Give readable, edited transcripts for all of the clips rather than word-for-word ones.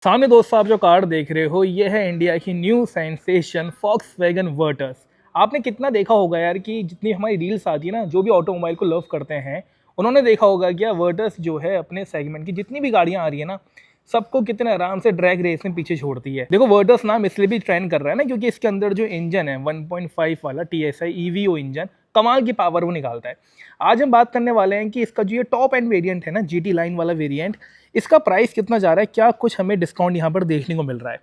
सामने दोस्तों आप जो कार देख रहे हो ये है इंडिया की न्यू सेंसेशन वैगन वर्टस। आपने कितना देखा होगा यार कि जितनी हमारी रील्स आती है ना, जो भी ऑटोमोबाइल को लव करते हैं उन्होंने देखा होगा कि वर्टस जो है अपने सेगमेंट की जितनी भी गाड़ियां आ रही है ना, सबको कितने आराम से ड्रैग रेस में पीछे छोड़ती है। देखो वर्टस नाम इसलिए भी ट्रेंड कर रहा है ना, क्योंकि इसके अंदर जो इंजन है 1.5 वाला TSI EVO इंजन कमाल की पावर वो निकालता है। आज हम बात करने वाले हैं कि इसका जो ये टॉप एंड वेरिएंट है ना, GT लाइन वाला वेरिएंट, इसका प्राइस कितना जा रहा है, क्या कुछ हमें डिस्काउंट यहाँ पर देखने को मिल रहा है।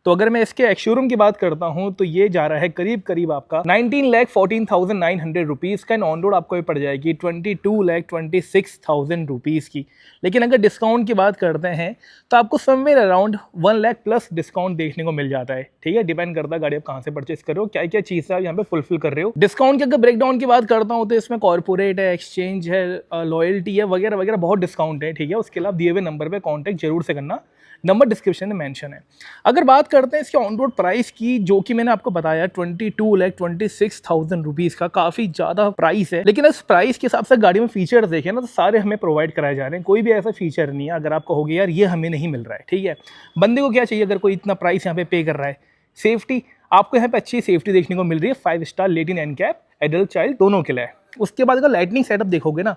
तो अगर मैं इसके एक्स-शोरूम की बात करता हूँ तो ये जा रहा है करीब करीब आपका 19,14,900 रुपीज़ का, एंड ऑन रोड आपको ये पड़ जाएगी 22,26,000 रुपीज़ की। लेकिन अगर डिस्काउंट की बात करते हैं तो आपको somewhere around 1 lakh plus discount देखने को मिल जाता है। ठीक है, डिपेंड करता है गाड़ी आप कहाँ से परचेस कर रहे हो, क्या क्या चीज़ आप यहाँ पे फुलफिल कर रहे हो। डिस्काउंट की अगर ब्रेकडाउन की बात करता हूँ तो इसमें कॉर्पोरेट है, एक्सचेंज है, लॉयल्टी है, वगैरह वगैरह बहुत डिस्काउंट है। ठीक है, उसके अलावा दिए हुए नंबर पर कॉन्टैक्ट जरूर से करना, नंबर डिस्क्रिप्शन में मेंशन है। अगर बात करते हैं इसके ऑन रोड प्राइस की, जो कि मैंने आपको बताया 22,26,000 रुपीज़ का, काफ़ी ज़्यादा प्राइस है। लेकिन इस प्राइस के हिसाब से गाड़ी में फीचर देखें ना तो सारे हमें प्रोवाइड कराए जा रहे हैं, कोई भी ऐसा फीचर नहीं है अगर आप कहोगे यार ये हमें नहीं मिल रहा है। ठीक है, बंदे को क्या चाहिए अगर कोई इतना प्राइस यहाँ पे कर रहा है? सेफ्टी, आपको यहाँ पे अच्छी सेफ्टी देखने को मिल रही है, 5 star Latin NCAP, adult child दोनों के लिए। उसके बाद अगर लाइटनिंग सेटअप देखोगे ना,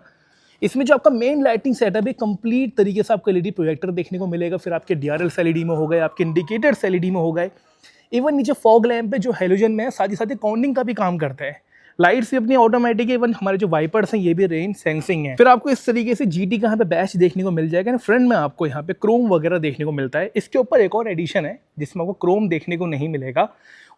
इसमें जो आपका मेन लाइटिंग सेटअप है कंप्लीट तरीके से आपको LED प्रोजेक्टर देखने को मिलेगा, फिर आपके DRLs LED में हो गए, आपके इंडिकेटर्स LED में हो गए, इवन नीचे फॉग लैंप पे जो हेलोजन में है साथ ही काउंटिंग का भी काम करता है। लाइट्स भी अपनी ऑटोमेटिक है, इवन हमारे जो वाइपर्स हैं ये भी रेन सेंसिंग है। फिर आपको इस तरीके से GT का यहाँ पे बैच देखने को मिल जाएगा। फ्रंट में आपको यहाँ पे क्रोम वगैरह देखने को मिलता है। इसके ऊपर एक और एडिशन है जिसमें आपको क्रोम देखने को नहीं मिलेगा,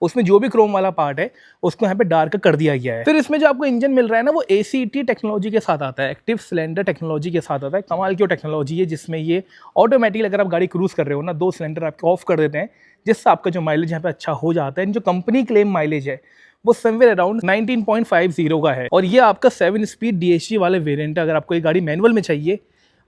उसमें जो भी क्रोम वाला पार्ट है उसको यहाँ पे डार्क कर दिया गया है। फिर इसमें जो आपको इंजन मिल रहा है ना, वो ACT टेक्नोलॉजी के साथ आता है, एक्टिव सिलेंडर टेक्नोलॉजी के साथ आता है। कमाल की टेक्नोलॉजी है जिसमें ये ऑटोमेटिकली अगर आप गाड़ी क्रूज कर रहे हो ना, 2 सिलेंडर आपके ऑफ कर देते हैं, जिससे आपका जो माइलेज यहाँ पे अच्छा हो जाता है। जो कंपनी क्लेम माइलेज है वो समवेयर अराउंड 19.50 का है, और ये आपका 7 स्पीड DHG वाले वेरिएंट है। अगर आपको ये गाड़ी मैनुअल में चाहिए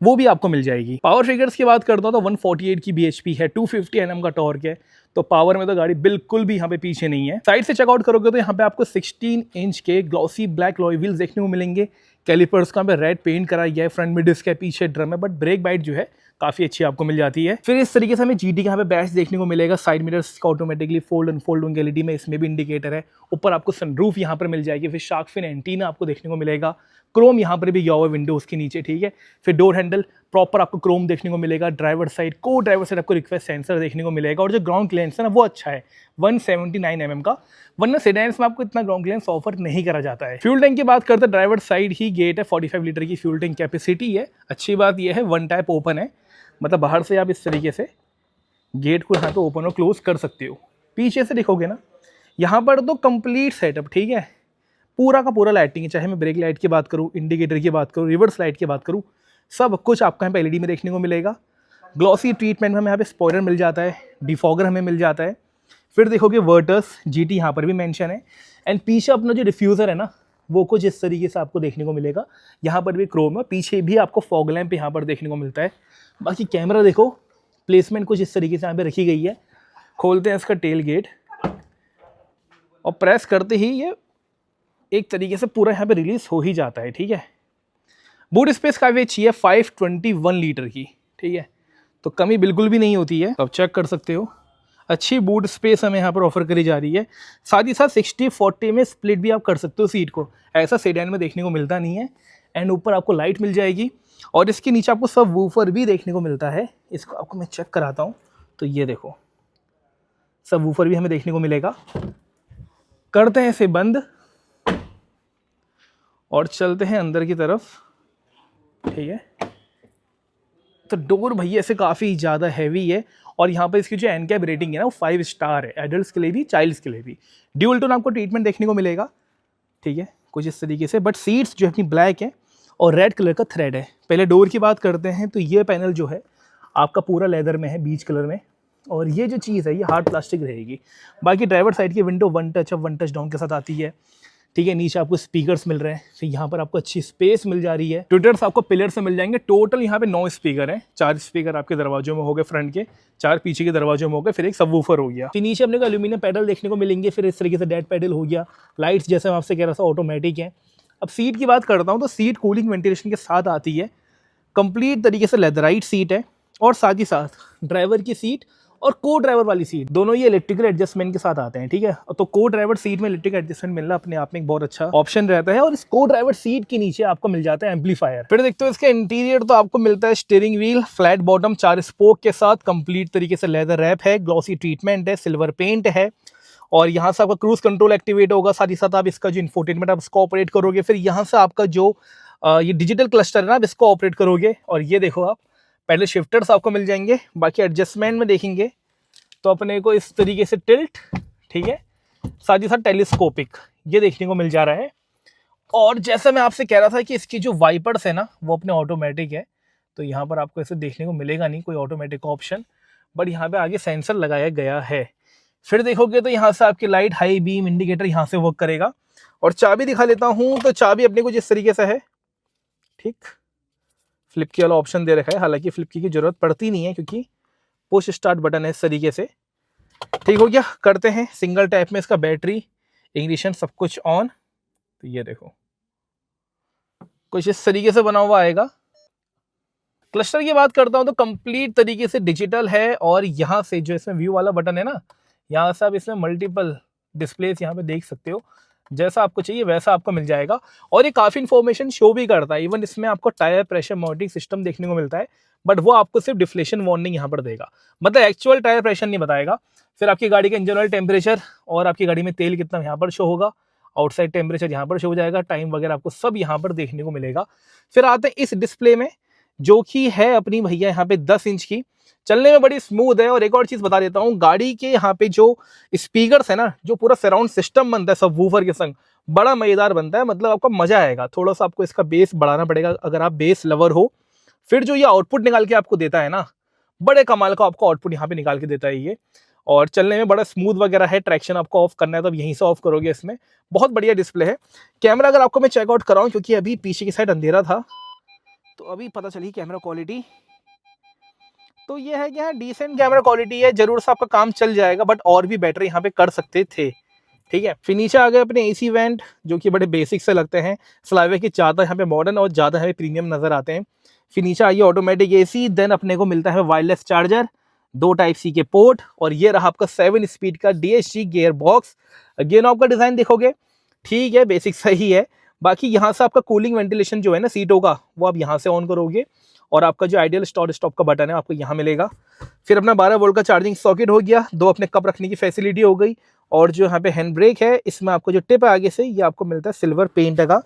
वो भी आपको मिल जाएगी। पावर फिगर्स की बात करता हूँ तो 148 की bhp है, 250 Nm का टॉर्क है, तो पावर में तो गाड़ी बिल्कुल भी यहाँ पे पीछे नहीं है। साइड से चेकआउट करोगे तो यहाँ पे आपको 16 इंच के ग्लॉसी ब्लैक लॉय व्हील्स देखने को मिलेंगे। कैलिपर्स का रेड पेंट करा गया है, फ्रंट में डिस्क है, पीछे ड्रम है, बट ब्रेक बाइट जो है काफी अच्छी आपको मिल जाती है। फिर इस तरीके से हमें GT का यहाँ पे बैच देखने को मिलेगा। साइड मिरर्स का ऑटोमेटिकली फोल्ड अनफोल्ड होंगे LED में, इसमें भी इंडिकेटर है। ऊपर आपको सनरूफ यहाँ पर मिल जाएगी। फिर शार्क फिन एंटीना आपको देखने को मिलेगा। क्रोम यहाँ पर भी गया हुआ विंडोज के नीचे। ठीक है, फिर डोर हैंडल प्रॉपर आपको क्रोम देखने को मिलेगा। ड्राइवर साइड, को ड्राइवर साइड आपको रिक्वेस्ट सेंसर देखने को मिलेगा, और जो ग्राउंड क्लियरेंस है ना वो अच्छा है 179 mm का, वरना सेडान्स में आपको इतना ग्राउंड क्लियरेंस ऑफर नहीं करा जाता है। फ्यूल टैंक की बात करते हैं, ड्राइवर साइड ही गेट है, 45 लीटर की फ्यूल टैंक कैपेसिटी है। अच्छी बात यह है 1 टाइप ओपन है, मतलब बाहर से आप इस तरीके से गेट को यहाँ पे ओपन और क्लोज कर सकते हो। पीछे से देखोगे ना, यहाँ पर तो कंप्लीट सेटअप, ठीक है, पूरा का पूरा लाइटिंग है। चाहे मैं ब्रेक लाइट की बात करूँ, इंडिकेटर की बात करूँ, रिवर्स लाइट की बात करूँ, सब कुछ आपको यहाँ पे LED में देखने को मिलेगा। ग्लॉसी ट्रीटमेंट में हमें यहाँ पे स्पॉइलर मिल जाता है, डिफॉगर हमें मिल जाता है। फिर देखोगे वर्टस GT यहाँ पर भी मेंशन है, एंड पीछे अपना जो डिफ्यूज़र है ना वो कुछ इस तरीके से आपको देखने को मिलेगा। यहाँ पर भी क्रोम है, पीछे भी आपको फॉग लैंप यहाँ पर देखने को मिलता है। बाकी कैमरा देखो, प्लेसमेंट कुछ इस तरीके से यहाँ पे रखी गई है। खोलते हैं इसका टेल गेट और प्रेस करते ही ये एक तरीके से पूरा यहाँ पे रिलीज हो ही जाता है। ठीक है, बूट स्पेस काफ़ी अच्छी है, 521 लीटर की। ठीक है, तो कमी बिल्कुल भी नहीं होती है, तो आप चेक कर सकते हो। अच्छी बूट स्पेस हमें यहाँ पर ऑफर करी जा रही है। साथ ही साथ 60-40 में स्प्लिट भी आप कर सकते हो सीट को, ऐसा सेडान में देखने को मिलता नहीं है। एंड ऊपर आपको लाइट मिल जाएगी, और इसके नीचे आपको सब वूफर भी देखने को मिलता है। इसको आपको मैं चेक कराता हूँ, तो ये देखो सब वूफर भी हमें देखने को मिलेगा। करते हैं इसे बंद और चलते हैं अंदर की तरफ। ठीक है, तो डोर भैया ऐसे काफ़ी ज़्यादा हैवी है, और यहाँ पर इसकी जो एनकैप रेटिंग है ना वो 5 स्टार है, एडल्ट्स के लिए भी चाइल्ड्स के लिए भी। ड्यूल टोन आपको ट्रीटमेंट देखने को मिलेगा। ठीक है, कुछ इस तरीके से, बट सीट्स जो अपनी ब्लैक है और रेड कलर का थ्रेड है। पहले डोर की बात करते हैं, तो ये पैनल जो है आपका पूरा लेदर में है, बीच कलर में, और ये जो चीज़ है ये हार्ड प्लास्टिक रहेगी। बाकी ड्राइवर साइड की window 1 touch up 1 touch down के साथ आती है। ठीक है, नीचे आपको स्पीकर्स मिल रहे हैं, फिर यहाँ पर आपको अच्छी स्पेस मिल जा रही है। ट्विटर्स आपको पिलर से मिल जाएंगे। टोटल यहाँ पे 9 स्पीकर हैं, 4 स्पीकर आपके दरवाजों में हो गए फ्रंट के, 4 पीछे के दरवाजों में हो गए, फिर एक सबवूफर हो गया। फिर नीचे अपने को एल्यूमिनियम पैडल देखने को मिलेंगे, फिर इस तरीके से डेड पैडल हो गया। लाइट्स जैसे मैं आपसे कह रहा था ऑटोमेटिक है। अब सीट की बात करता हूँ, तो सीट कूलिंग वेंटिलेशन के साथ आती है, कंप्लीट तरीके से लेदराइट सीट है, और साथ ही साथ ड्राइवर की सीट और को ड्राइवर वाली सीट दोनों ये इलेक्ट्रिकल एडजस्टमेंट के साथ आते हैं, ठीक है। तो को ड्राइवर सीट में इलेक्ट्रिक एडजस्टमेंट मिलना अपने आप में एक बहुत अच्छा ऑप्शन रहता है। और इस को ड्राइवर सीट के नीचे आपको मिल जाता है एम्पलीफायर। फिर देखते हो इसका इंटीरियर, तो आपको मिलता है steering wheel flat bottom 4 spoke के साथ, कंप्लीट तरीके से लेदर रैप है, ग्लॉसी ट्रीटमेंट है, सिल्वर पेंट है। और यहाँ से आपका क्रूज कंट्रोल एक्टिवेट होगा, साथ ही साथ आप इसका जो इंफोटेनमेंट आप इसको ऑपरेट करोगे। फिर यहाँ से आपका जो ये डिजिटल क्लस्टर है ना, आप इसको ऑपरेट करोगे। और ये देखो आप पहले शिफ्टर्स आपको मिल जाएंगे। बाकी एडजस्टमेंट में देखेंगे तो अपने को इस तरीके से टिल्ट, ठीक है, साथ ही साथ टेलीस्कोपिक ये देखने को मिल जा रहा है। और जैसा मैं आपसे कह रहा था कि इसकी जो वाइपर्स है ना वो अपने ऑटोमेटिक है, तो यहाँ पर आपको ऐसे देखने को मिलेगा नहीं कोई ऑटोमेटिक ऑप्शन, बट यहाँ पे आगे सेंसर लगाया गया है। फिर देखोगे तो यहाँ से आपकी लाइट हाई बीम इंडिकेटर यहाँ से वर्क करेगा। और चाबी दिखा लेता हूँ, तो चाबी अपने को जिस तरीके से है, ठीक, फ्लिप की वाला ऑप्शन दे रखा है। हालांकि फ्लिप की जरूरत पड़ती नहीं है क्योंकि पुश स्टार्ट बटन है इस तरीके से। ठीक हो गया, करते हैं सिंगल टैप में इसका बैटरी, इग्निशन सब कुछ ऑन। तो ये देखो कुछ इस तरीके से बना हुआ आएगा। क्लस्टर की बात करता हूं तो कंप्लीट तरीके से डिजिटल है। और यहाँ से जो इसमें व्यू वाला बटन है ना, यहाँ से आप इसमें मल्टीपल डिस्प्लेस यहाँ पे देख सकते हो, जैसा आपको चाहिए वैसा आपको मिल जाएगा। और ये काफ़ी इन्फॉर्मेशन शो भी करता है। इवन इसमें आपको टायर प्रेशर मॉनिटरिंग सिस्टम देखने को मिलता है, बट वो आपको सिर्फ डिफ्लेशन वार्निंग यहाँ पर देगा, मतलब एक्चुअल टायर प्रेशर नहीं बताएगा। फिर आपकी गाड़ी का इंजन ऑयल टेम्परेचर और आपकी गाड़ी में तेल कितना यहाँ पर शो होगा, आउटसाइड टेम्परेचर यहाँ पर शो हो जाएगा, टाइम वगैरह आपको सब यहाँ पर देखने को मिलेगा। फिर आते हैं इस डिस्प्ले में, जो कि है अपनी भैया यहाँ पे 10 इंच की, चलने में बड़ी स्मूथ है। और एक और चीज़ बता देता हूँ, गाड़ी के यहाँ पे जो स्पीकर्स है ना, जो पूरा सराउंड सिस्टम बनता है सब वूफर के संग, बड़ा मजेदार बनता है, मतलब आपको मजा आएगा। थोड़ा सा आपको इसका बेस बढ़ाना पड़ेगा अगर आप बेस लवर हो। फिर जो ये आउटपुट निकाल के आपको देता है ना, बड़े कमाल का आपको आउटपुट यहाँ पे निकाल के देता है ये। और चलने में बड़ा स्मूथ वगैरह है। ट्रैक्शन आपको ऑफ करना है तो अब यहीं से ऑफ करोगे इसमें। बहुत बढ़िया डिस्प्ले है। कैमरा अगर आपको मैं चेकआउट कराऊं, क्योंकि अभी पीछे की साइड अंधेरा था तो अभी पता चली कैमरा क्वालिटी, तो ये है कि हाँ डिसेंट कैमरा क्वालिटी है, जरूर से आपका काम चल जाएगा, बट और भी बेटर यहाँ पे कर सकते थे। ठीक है, फिर नीचे आ गए अपने एसी वेंट, जो कि बड़े बेसिक से लगते हैं। फ्लाईवे की ज़्यादा यहाँ पे मॉडर्न और ज़्यादा यहाँ पे प्रीमियम नजर आते हैं। फिर नीचे आइए ऑटोमेटिक एसी, देन अपने को मिलता है वायरलेस चार्जर, 2 टाइप सी के पोर्ट, और ये रहा आपका 7 स्पीड का DSG gear box. Gear knob का डिजाइन देखोगे ठीक है, बेसिक सही है। बाकी यहाँ से आपका कूलिंग वेंटिलेशन जो है ना सीटों का, वो आप यहाँ से ऑन करोगे। और आपका जो आइडियल स्टार्ट स्टॉप का बटन है आपको यहाँ मिलेगा। फिर अपना 12 वोल्ट का चार्जिंग सॉकेट हो गया, 2 अपने कप रखने की फैसिलिटी हो गई। और जो यहाँ पे हैंड ब्रेक है, इसमें आपको जो टिप है आगे से, ये आपको मिलता है सिल्वर पेंट का।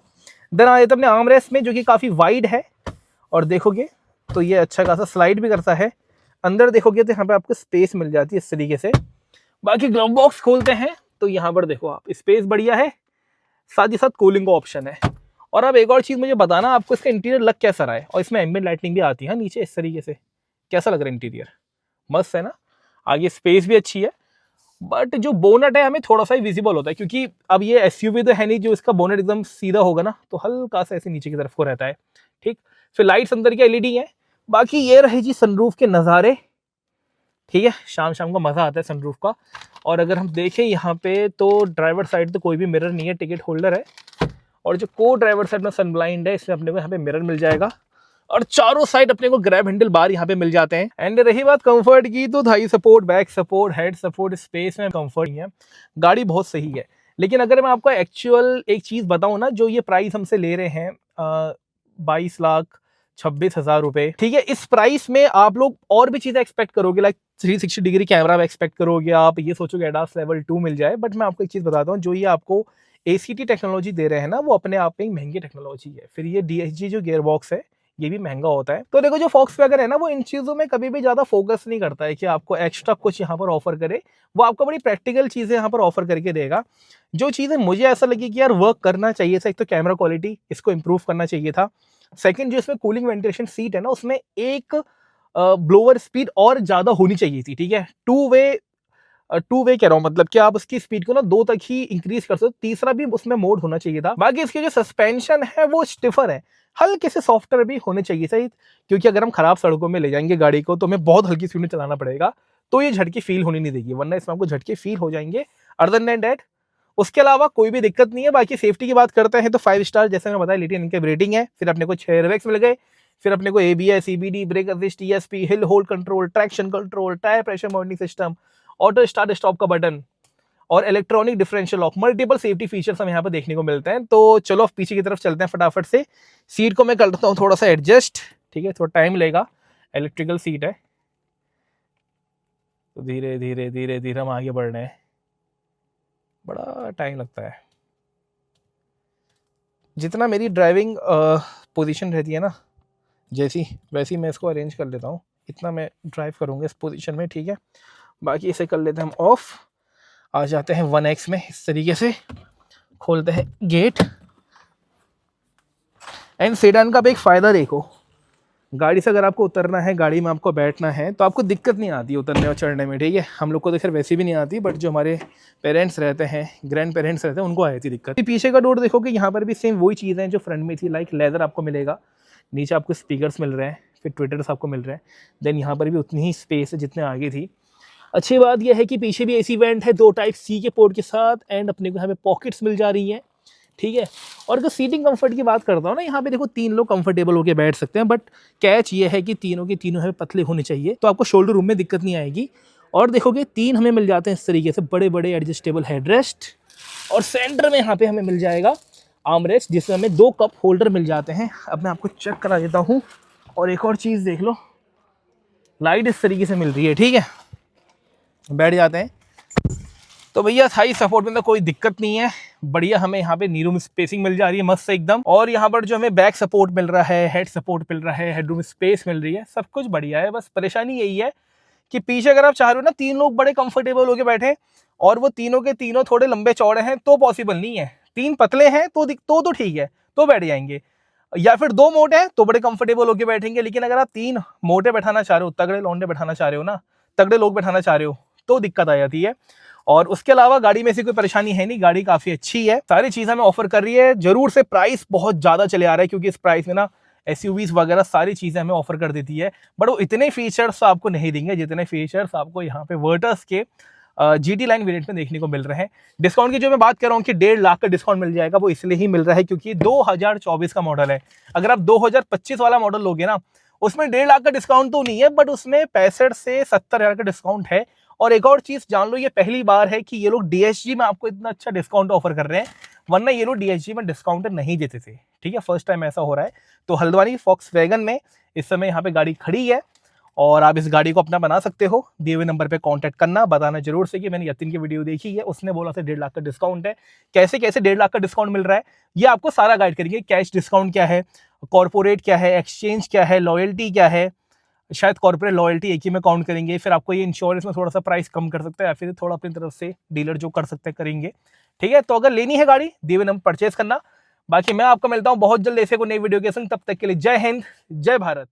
देन आ जाता है अपने आर्मरेस्ट में, जो कि काफ़ी वाइड है, और देखोगे तो ये अच्छा खासा स्लाइड भी करता है। अंदर देखोगे तो यहाँ पे आपको स्पेस मिल जाती है इस तरीके से। बाकी ग्लव बॉक्स खोलते हैं तो यहाँ पर देखो आप, स्पेस बढ़िया है, साथ ही साथ कूलिंग का ऑप्शन है। और अब एक और चीज़ मुझे बताना, आपको इसका इंटीरियर लग कैसा रहा है। और इसमें एम्बिएंट लाइटिंग भी आती है नीचे इस तरीके से, कैसा लग रहा है इंटीरियर? मस्त है ना। आगे स्पेस भी अच्छी है, बट जो बोनट है हमें थोड़ा सा ही विजिबल होता है, क्योंकि अब ये एसयूवी तो है नहीं जो इसका बोनट एकदम सीधा होगा ना, तो हल्का सा ऐसे नीचे की तरफ को रहता है। ठीक, फिर लाइट्स अंदर की एलईडी है। बाकी ये रहे जी सनरूफ के नज़ारे। ठीक है, शाम शाम को मज़ा आता है सनरूफ का। और अगर हम देखें यहाँ पे तो ड्राइवर साइड तो कोई भी मिरर नहीं है, टिकट होल्डर है। और जो को ड्राइवर साइड में सन ब्लाइंड है, इसमें अपने को यहाँ पे मिरर मिल जाएगा। और चारों साइड अपने को ग्रैब हैंडल बार यहाँ पे मिल जाते हैं। एंड रही बात कंफर्ट की, तो Thai support, back support, head support, space में कंफर्ट ही है। गाड़ी बहुत सही है। लेकिन अगर मैं आपको एक्चुअल एक चीज़ बताऊँ ना, जो ये प्राइस हमसे ले रहे हैं 22,26,000 रुपए, ठीक है, इस प्राइस में आप लोग और भी चीज़ें एक्सपेक्ट करोगे, लाइक 360 डिग्री कैमरा एक्सपेक्ट करोगे, आप ये सोचोगे एडास लेवल 2 मिल जाए। बट मैं आपको एक चीज़ बताता हूँ, जो ये आपको ACT टेक्नोलॉजी दे रहे हैं ना, वो अपने आप में एक महंगी टेक्नोलॉजी है। फिर ये DSG जो गियर बॉक्स है, ये भी महंगा होता है। तो देखो जो Volkswagen है ना, वो इन चीज़ों में कभी भी ज़्यादा फोकस नहीं करता है कि आपको एक्स्ट्रा कुछ यहाँ पर ऑफर करे। वो आपको बड़ी प्रैक्टिकल चीज़ें यहाँ पर ऑफर करके देगा। जो चीज़ें मुझे ऐसा लगी कि यार वर्क करना चाहिए था, एक तो कैमरा क्वालिटी, इसको इंप्रूव करना चाहिए था। सेकंड, जो इसमें कूलिंग वेंटिलेशन सीट है ना, उसमें एक ब्लोअर स्पीड और ज़्यादा होनी चाहिए थी। ठीक है, टू वे कह रहा हूँ, मतलब कि आप उसकी स्पीड को ना 2 तक ही इंक्रीज कर सकते हो। तीसरा भी उसमें मोड होना चाहिए था। बाकी इसके जो सस्पेंशन है वो स्टिफर है, हल्के से सॉफ्टवेयर भी होने चाहिए सही, क्योंकि अगर हम खराब सड़कों में ले जाएंगे गाड़ी को तो हमें बहुत हल्की स्पीड में चलाना पड़ेगा, तो ये झटके फील होने नहीं देगी, वरना इसमें आपको झटके फील हो जाएंगे। अदर देन दैट उसके अलावा कोई भी दिक्कत नहीं है। बाकी सेफ्टी की बात करते हैं तो 5 स्टार, जैसे मैं बताया, लिटियम इनके रेटिंग है। फिर अपने को 6 एयरबैग्स मिल गए। फिर अपने को ABS, CBD, brake assist, ESP, hill hold control, traction control, tyre pressure monitoring system, auto start stop का बटन और electronic differential lock, multiple safety features हमें यहाँ पर देखने को मिलते हैं। तो चलो पीछे की तरफ चलते हैं फटाफट से। सीट को मैं करता हूँ थोड़ा सा एडजस्ट, ठीक है, थोड़ा टाइम लेगा, इलेक्ट्रिकल सीट है तो धीरे धीरे धीरे धीरे हम आगे बढ़ रहे हैं, बड़ा टाइम लगता है। जितना मेरी ड्राइविंग पोजीशन रहती है ना जैसी वैसी मैं इसको अरेंज कर लेता हूँ, इतना मैं ड्राइव करूँगा इस पोजीशन में, ठीक है। बाकी इसे कर लेते हैं हम ऑफ, आ जाते हैं 1X में, इस तरीके से खोलते हैं गेट। एंड सेडान का भी एक फ़ायदा देखो, गाड़ी से अगर आपको उतरना है, गाड़ी में आपको बैठना है तो आपको दिक्कत नहीं आती उतरने और चढ़ने में, ठीक है। हम लोग को तो खैर वैसे भी नहीं आती, बट जो हमारे पेरेंट्स रहते हैं, ग्रैंड पेरेंट्स रहते हैं, उनको आई थी दिक्कत। पीछे का डोर देखो कि यहाँ पर भी सेम वही चीज़ है जो फ्रंट में थी, लाइक लेदर आपको मिलेगा, नीचे आपको स्पीकर्स मिल रहे हैं, फिर ट्विटर्स आपको मिल रहे हैं, देन यहाँ पर भी उतनी ही स्पेस है जितने आगे थी। अच्छी बात यह है कि पीछे भी AC वेंट है 2 टाइप C के पोर्ट के साथ, एंड अपने को यहाँ पे पॉकेट्स मिल जा रही हैं, ठीक है। और अगर सीटिंग कंफर्ट की बात करता हूँ ना, यहाँ पे देखो 3 लोग कंफर्टेबल होकर बैठ सकते हैं, बट कैच ये है कि तीनों के तीनों हमें पतले होने चाहिए, तो आपको शोल्डर रूम में दिक्कत नहीं आएगी। और देखोगे 3 हमें मिल जाते हैं इस तरीके से बड़े बड़े एडजस्टेबल हेडरेस्ट, और सेंटर में यहाँ पे हमें मिल जाएगा आर्मरेस्ट, जिसमें हमें 2 कप होल्डर मिल जाते हैं। अब मैं आपको चेक करा देता हूँ। और एक और चीज़ देख लो, लाइट इस तरीके से मिल रही है, ठीक है। बैठ जाते हैं तो भैया थाई सपोर्ट में तो कोई दिक्कत नहीं है, बढ़िया हमें यहाँ पे नी रूम स्पेसिंग मिल जा रही है मस्त से एकदम। और यहाँ पर जो हमें बैक सपोर्ट मिल रहा है, हेड सपोर्ट मिल रहा है, हेडरूम स्पेस मिल रही है, सब कुछ बढ़िया है। बस परेशानी यही है कि पीछे अगर आप चाह रहे हो ना 3 लोग बड़े कंफर्टेबल होके बैठे और वो तीनों के तीनों थोड़े लंबे चौड़े हैं तो पॉसिबल नहीं है। 3 पतले हैं तो ठीक है, तो बैठ जाएंगे, या फिर 2 मोटे हैं तो बड़े कंफर्टेबल होके बैठेंगे। लेकिन अगर आप 3 मोटे बैठाना चाह रहे हो, तगड़े लौंडे बैठाना चाह रहे हो ना, तगड़े लोग बैठाना चाह रहे हो, तो दिक्कत आ जाती है। और उसके अलावा गाड़ी में से कोई परेशानी है नहीं, गाड़ी काफ़ी अच्छी है, सारी चीज़ें हमें ऑफर कर रही है। जरूर से प्राइस बहुत ज़्यादा चले आ रहा है, क्योंकि इस प्राइस में ना SUVs वगैरह सारी चीज़ें हमें ऑफर कर देती है, बट वो इतने फीचर्स आपको नहीं देंगे जितने फीचर्स आपको यहाँ पे वर्टस के GT लाइन वेरिएंट में देखने को मिल रहे हैं। डिस्काउंट की जो मैं बात कर रहा हूँ कि 1.5 लाख का डिस्काउंट मिल जाएगा, वो इसलिए ही मिल रहा है क्योंकि 2024 का मॉडल है। अगर आप 2025 वाला मॉडल लोगे ना, उसमें 1.5 लाख का डिस्काउंट तो नहीं है, बट उसमें 65 से 70 हज़ार का डिस्काउंट है। और एक और चीज जान लो, ये पहली बार है कि ये लोग DSG में आपको इतना अच्छा डिस्काउंट ऑफर कर रहे हैं, वरना ये लोग DSG में डिस्काउंट नहीं देते थे, ठीक है। फर्स्ट टाइम ऐसा हो रहा है। तो हल्द्वानी फॉक्सवैगन में इस समय यहाँ पे गाड़ी खड़ी है और आप इस गाड़ी को अपना बना सकते हो। दिए हुए नंबर पे कांटेक्ट करना, बताना जरूर से कि मैंने यतिन की वीडियो देखी है, उसने बोला था 1.5 लाख का डिस्काउंट है। कैसे कैसे 1.5 लाख का डिस्काउंट मिल रहा है ये आपको सारा गाइड करेंगे। कैश डिस्काउंट क्या है, कॉर्पोरेट क्या है, एक्सचेंज क्या है, लॉयल्टी क्या है, शायद कॉर्पोरेट लॉयल्टी एक ही में काउंट करेंगे, फिर आपको ये इंश्योरेंस में थोड़ा सा प्राइस कम कर सकता है, या फिर थोड़ा अपनी तरफ से डीलर जो कर सकते हैं करेंगे, ठीक है। तो अगर लेनी है गाड़ी, दिए हुए नंबर परचेज करना। बाकी मैं आपको मिलता हूँ बहुत जल्द ऐसे को नई वीडियो के संग, तब तक के लिए जय हिंद, जय भारत।